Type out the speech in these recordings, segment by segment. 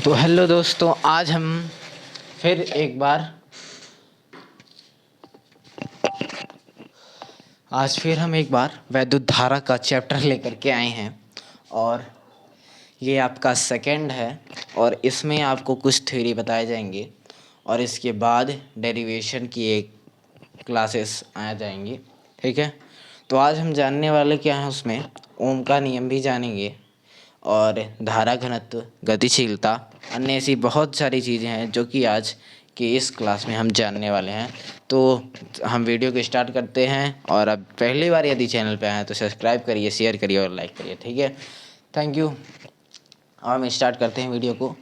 तो हेलो दोस्तों, आज हम फिर एक बार वैद्युत धारा का चैप्टर लेकर के आए हैं और ये आपका सेकंड है और इसमें आपको कुछ थ्योरी बताए जाएंगे और इसके बाद डेरिवेशन की एक क्लासेस आ जाएंगी। ठीक है, तो आज हम जानने वाले क्या हैं, उसमें ओम का नियम भी जानेंगे और धारा घनत्व, गतिशीलता, अन्य ऐसी बहुत सारी चीज़ें हैं जो कि आज की इस क्लास में हम जानने वाले हैं। तो हम वीडियो को स्टार्ट करते हैं और अब पहली बार यदि चैनल पे आए हैं तो सब्सक्राइब करिए, शेयर करिए और लाइक करिए। ठीक है, थैंक यू। अब हम स्टार्ट करते हैं वीडियो को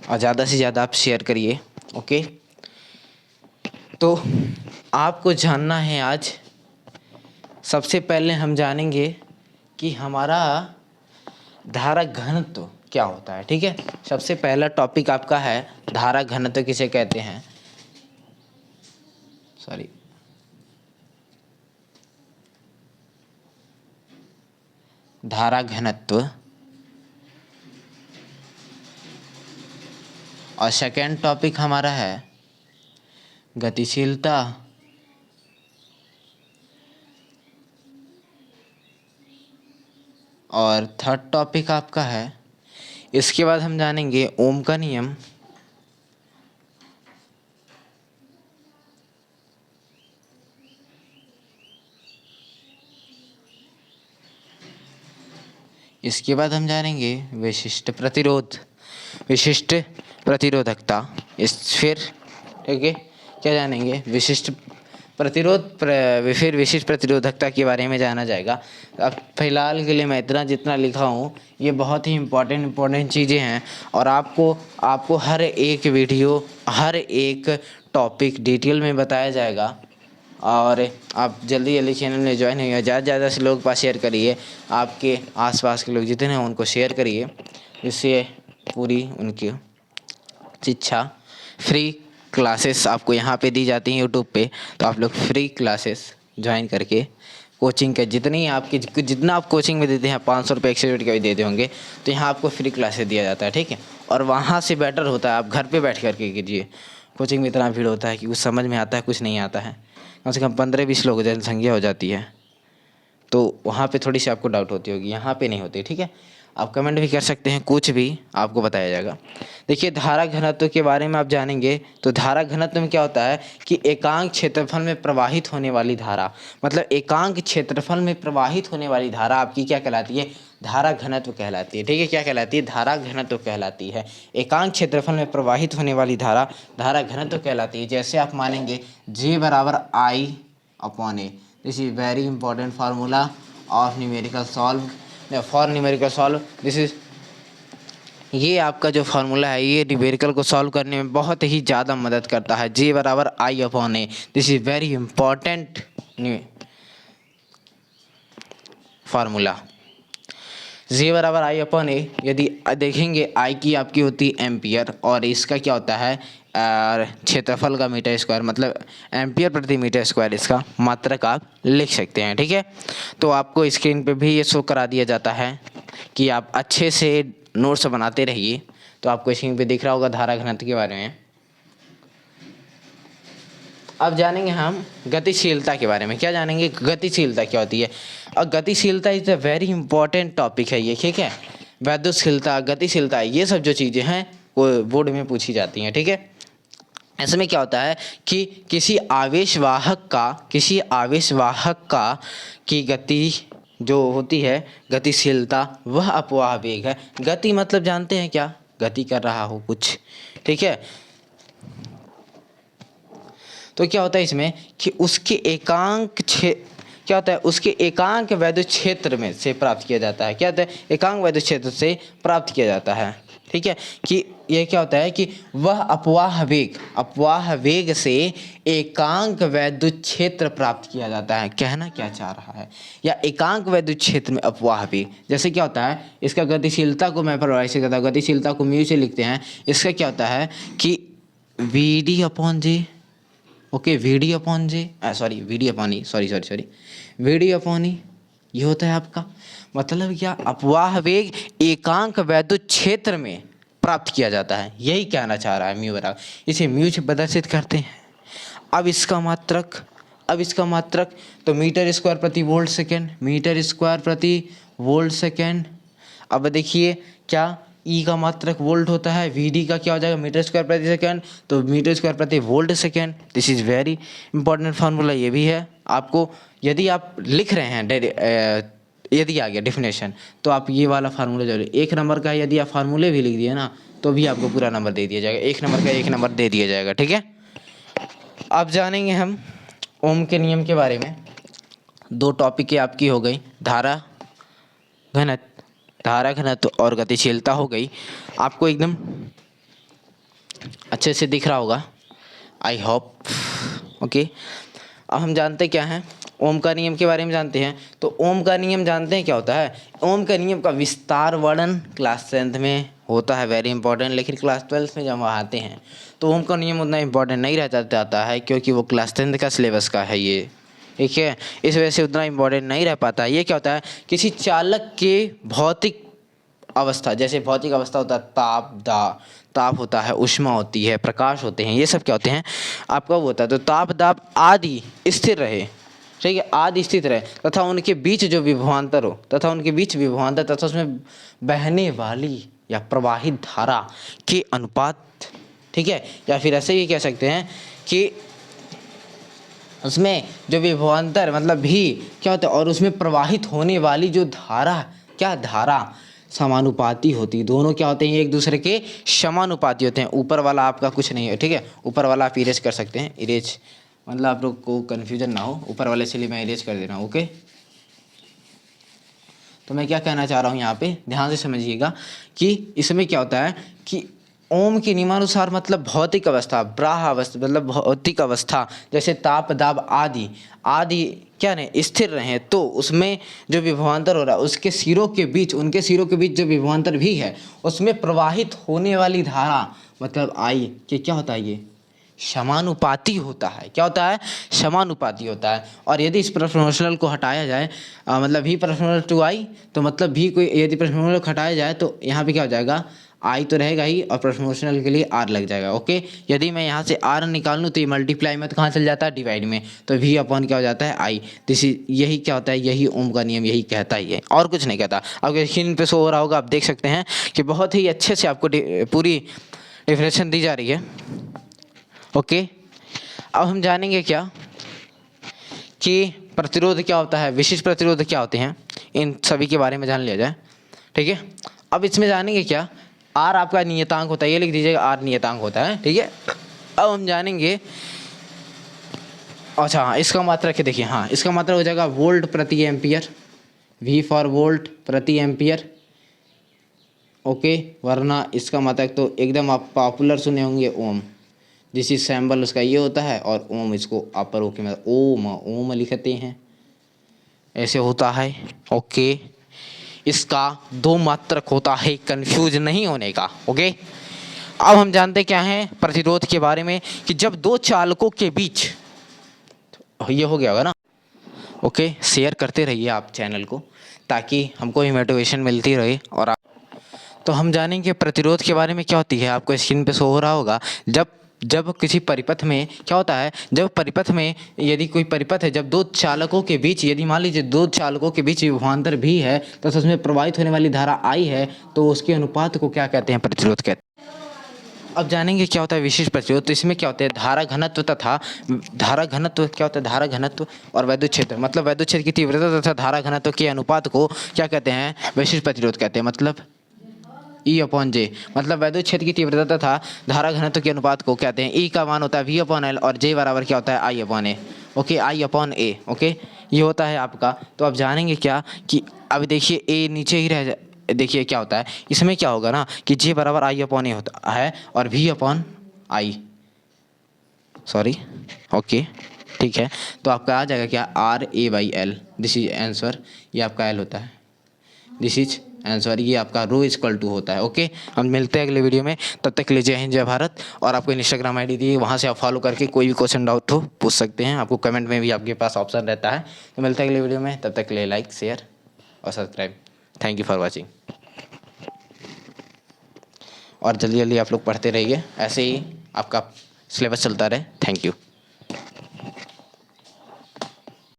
और ज़्यादा से ज़्यादा आप शेयर करिए। ओके, तो आपको जानना है आज, सबसे पहले हम जानेंगे कि हमारा धारा घनत्व क्या होता है। ठीक है, सबसे पहला टॉपिक आपका है धारा घनत्व किसे कहते हैं। धारा घनत्व और सेकेंड टॉपिक हमारा है गतिशीलता और थर्ड टॉपिक आपका है, इसके बाद हम जानेंगे ओम का नियम, इसके बाद हम जानेंगे विशिष्ट प्रतिरोधकता। फिर ठीक है, क्या जानेंगे, फिर विशिष्ट प्रतिरोधकता के बारे में जाना जाएगा। अब फिलहाल के लिए मैं इतना जितना लिखा हूँ ये बहुत ही इम्पोर्टेंट चीज़ें हैं और आपको हर एक वीडियो, हर एक टॉपिक डिटेल में बताया जाएगा और आप जल्दी चैनल में ज्वाइन होइए। ज़्यादा से लोग पास शेयर करिए, आपके आसपास के लोग जितने हैं उनको शेयर करिए, इससे पूरी उनकी शिक्षा फ्री क्लासेस आपको यहाँ पे दी जाती हैं यूट्यूब पे। तो आप लोग फ्री क्लासेस ज्वाइन करके कोचिंग के जितना आप कोचिंग में देते हैं 500 रुपये एक्सेसिबिलिटी का भी देते होंगे, तो यहाँ आपको फ्री क्लासेस दिया जाता है। ठीक है, और वहाँ से बेटर होता है आप घर पे बैठ करके कीजिए। कोचिंग में इतना भीड़ होता है कि कुछ समझ में आता है, कुछ नहीं आता है। कम से कम 15-20 लोग जनसंख्या हो जाती है, तो वहाँ पे थोड़ी सी आपको डाउट होती होगी, यहाँ पे नहीं होती। ठीक है, आप कमेंट भी कर सकते हैं, कुछ भी आपको बताया जाएगा। देखिए, धारा घनत्व के बारे में आप जानेंगे तो धारा घनत्व में क्या होता है कि एकांक क्षेत्रफल में प्रवाहित होने वाली धारा, मतलब एकांक क्षेत्रफल में प्रवाहित होने वाली धारा आपकी क्या कहलाती है, धारा घनत्व कहलाती है। ठीक है, क्या कहलाती है, धारा घनत्व कहलाती है। एकांक क्षेत्रफल में प्रवाहित होने वाली धारा धारा घनत्व कहलाती है। जैसे आप मानेंगे J बराबर I/A, this is very important formula of numerical solve for numerical solve. This is, ये आपका जो फार्मूला है ये न्यूमेरिकल को सॉल्व करने में बहुत ही ज़्यादा मदद करता है। J बराबर I/A, this is very important formula. J बराबर I/A, यदि देखेंगे I की आपकी होती है एम्पियर और इसका क्या होता है क्षेत्रफल का मीटर स्क्वायर, मतलब एम्पियर प्रति मीटर स्क्वायर इसका मात्रक आप लिख सकते हैं। ठीक है, तो आपको स्क्रीन पे भी ये शो करा दिया जाता है कि आप अच्छे से नोट्स बनाते रहिए। तो आपको स्क्रीन पे दिख रहा होगा धारा घनत्व के बारे में। अब जानेंगे हम गतिशीलता के बारे में। क्या जानेंगे, गतिशीलता क्या होती है। और गतिशीलता is a very important topic है ये। ठीक है, वैद्युतशीलता, गतिशीलता, ये सब जो चीज़ें हैं वो बोर्ड में पूछी जाती हैं। ठीक है, इसमें क्या होता है कि किसी आवेशवाहक का की गति जो होती है गतिशीलता, वह अपवाह वेग है। गति मतलब जानते हैं क्या, गति कर रहा हो कुछ। ठीक है, तो क्या होता है इसमें कि उसके एकांक वैद्युत क्षेत्र में से प्राप्त किया जाता है। क्या होता है, एकांक वैद्युत क्षेत्र से प्राप्त किया जाता है। ठीक है, कि ये क्या होता है कि वह अपवाह वेग से एकांक वैद्युत क्षेत्र प्राप्त किया जाता है। कहना क्या चाह रहा है, या एकांक वैद्युत क्षेत्र में अपवाह वेग, जैसे क्या होता है इसका गतिशीलता को मैं परिभाषित करता हूँ, गतिशीलता को म्यू से लिखते हैं। इसका क्या होता है कि VD/J, ओके, VD/E, ये होता है आपका, मतलब क्या, अपवाह वेग एकांक वैद्युत क्षेत्र में प्राप्त किया जाता है। यही कहना चाह रहा है म्यू बराबर, इसे म्यू से प्रदर्शित करते हैं। अब इसका मात्रक तो मीटर स्क्वायर प्रति वोल्ट सेकेंड, मीटर स्क्वायर प्रति वोल्ट सेकेंड। अब देखिए क्या ई का मात्रक वोल्ट होता है, वी डी का क्या हो जाएगा मीटर स्क्वायर प्रति सेकेंड, तो मीटर स्क्वायर प्रति volt second. This is very important formula ये भी है आपको। यदि आप लिख रहे हैं यदि आ गया डेफिनेशन तो आप ये वाला फार्मूला जरूर, 1 नंबर का यदि आप फार्मूले भी लिख दिए ना तो भी आपको पूरा नंबर दे दिया जाएगा, 1 नंबर का 1 नंबर दे दिया जाएगा। ठीक है, अब जानेंगे हम ओम के नियम के बारे में। 2 टॉपिक आपकी हो गई, धारा घनत्व और गतिशीलता हो गई। आपको एकदम अच्छे से दिख रहा होगा, आई होप। ओके, अब हम जानते क्या हैं, ओम का नियम के बारे में जानते हैं। तो ओम का नियम जानते हैं क्या होता है। ओम का नियम का विस्तार वर्णन क्लास 10th में होता है, वेरी इंपॉर्टेंट। लेकिन क्लास 12th में जब हम आते हैं तो ओम का नियम उतना इंपॉर्टेंट नहीं रह जाता है, क्योंकि वो क्लास 10th का सिलेबस का है ये। ठीक है, इस वजह से उतना इंपॉर्टेंट नहीं रह पाता। ये क्या होता है, किसी चालक के भौतिक अवस्था, जैसे भौतिक अवस्था होता है ताप होता है, ऊष्मा होती है, प्रकाश होते हैं, ये सब क्या होते हैं आपका वो होता है। तो ताप दाब आदि स्थिर रहे, ठीक है, आदि स्थित रहे, तथा उनके बीच जो विभवांतर हो, तथा उसमें बहने वाली या प्रवाहित धारा के अनुपात, ठीक है, या फिर ऐसे ही कह सकते हैं कि उसमें जो विभवांतर मतलब भी क्या होता है और उसमें प्रवाहित होने वाली जो धारा समानुपाती होती है। दोनों क्या होते हैं, एक दूसरे के समानुपाती होते हैं। ऊपर वाला आपका कुछ नहीं है, ठीक है, ऊपर वाला आप इरेज कर सकते हैं, इरेज मतलब आप लोग को कन्फ्यूजन ना हो, ऊपर वाले से लिए मैं इरेज कर दे रहा हूँ। ओके, तो मैं क्या कहना चाह रहा हूँ यहाँ पे ध्यान से समझिएगा कि इसमें क्या होता है कि ओम के नियमानुसार मतलब भौतिक अवस्था, ब्राह्य अवस्था मतलब भौतिक अवस्था, जैसे ताप दाब आदि क्या नहीं स्थिर रहे, तो उसमें जो विभवांतर हो रहा है उनके सिरों के बीच जो विभवांतर भी है उसमें प्रवाहित होने वाली धारा मतलब आई कि क्या होता है ये समानुपाती होता है। क्या होता है, समानुपाती होता है। और यदि इस प्रपोर्शनल को हटाया जाए मतलब भी प्रपोर्शनल टू आई, तो मतलब भी कोई यदि प्रपोर्शनल को हटाया जाए तो यहाँ पे क्या हो जाएगा, आई तो रहेगा ही और प्रपोर्शनल के लिए आर लग जाएगा। ओके, यदि मैं यहाँ से आर निकाल लूँ तो ये मल्टीप्लाई में तो कहाँ चल जाता है, डिवाइड में, तो वी अपॉन क्या हो जाता है आई। यही क्या होता है, यही ओम का नियम यही कहता ही है और कुछ नहीं कहता। अब स्क्रीन पे शो हो रहा होगा, आप देख सकते हैं कि बहुत ही अच्छे से आपको पूरी डेफिनेशन दी जा रही है। ओके, अब हम जानेंगे क्या कि प्रतिरोध क्या होता है, विशिष्ट प्रतिरोध क्या होते हैं, इन सभी के बारे में जान लिया जाए। ठीक है, अब इसमें जानेंगे क्या, आर आपका नियतांक होता है, ये लिख दीजिएगा आर नियतांक होता है। ठीक है, अब हम जानेंगे, अच्छा हाँ इसका मात्रक है, देखिए हाँ इसका मात्रक हो जाएगा वोल्ट प्रति एम्पियर, वी फॉर वोल्ट प्रति एम्पियर। ओके, वरना इसका मात्रक तो एकदम आप पॉपुलर सुने होंगे ओम, दिस इज सैम्बल उसका ये होता है, और ओम इसको अपर ओके में ओम लिखते हैं, ऐसे होता है। ओके, इसका 2 मात्रक होता है, कंफ्यूज नहीं होने का। ओके, अब हम जानते क्या हैं प्रतिरोध के बारे में कि जब 2 चालकों के बीच, ये हो गया होगा ना। ओके, शेयर करते रहिए आप चैनल को ताकि हमको भी मोटिवेशन मिलती रहे। और तो हम जानेंगे प्रतिरोध के बारे में क्या होती है, आपको स्क्रीन पे शो हो रहा होगा। जब किसी परिपथ में क्या होता है, जब परिपथ में यदि कोई परिपथ है, जब 2 चालकों के बीच, यदि मान लीजिए 2 चालकों के बीच विभवांतर भी है तो उसमें प्रवाहित होने वाली धारा आई है, तो उसके अनुपात को क्या कहते हैं, प्रतिरोध कहते हैं। अब जानेंगे क्या होता है विशिष्ट प्रतिरोध। तो इसमें क्या होता है, धारा घनत्व क्या होता है, धारा घनत्व और वैद्युत क्षेत्र मतलब वैद्युत क्षेत्र की तीव्रता तथा धारा घनत्व के अनुपात को क्या कहते हैं, विशिष्ट प्रतिरोध कहते हैं। मतलब ई अपॉन जे, मतलब वैद्युत क्षेत्र की तीव्रता तथा धारा घनत्व के अनुपात को कहते हैं। ई का मान होता है वी अपॉन एल और जे बराबर क्या होता है, आई अपॉन ए। ओके, आई अपॉन ए। ओके, ये होता है आपका। तो अब जानेंगे क्या कि अभी देखिए ए नीचे ही रह जाए, देखिए क्या होता है इसमें क्या होगा ना कि जे बराबर आई अपॉन ए होता है और V upon I, sorry. Okay, ठीक है, तो आपका आ जाएगा क्या, R A by L, this is answer, ये आपका एल होता है, दिस इज आंसर, ये आपका रो इक्वल टू होता है। ओके, हम मिलते हैं अगले वीडियो में, तब तक के लिए जय हिंद जय भारत। और आपको इंस्टाग्राम आईडी दी है, वहाँ से आप फॉलो करके कोई भी क्वेश्चन डाउट हो पूछ सकते हैं, आपको कमेंट में भी आपके पास ऑप्शन रहता है। तो मिलते हैं अगले वीडियो में, तब तक के लिए लाइक शेयर और subscribe. Thank you for watching. और जल्दी जल्दी आप लोग पढ़ते रहिए, ऐसे ही आपका सिलेबस चलता रहे। Thank you.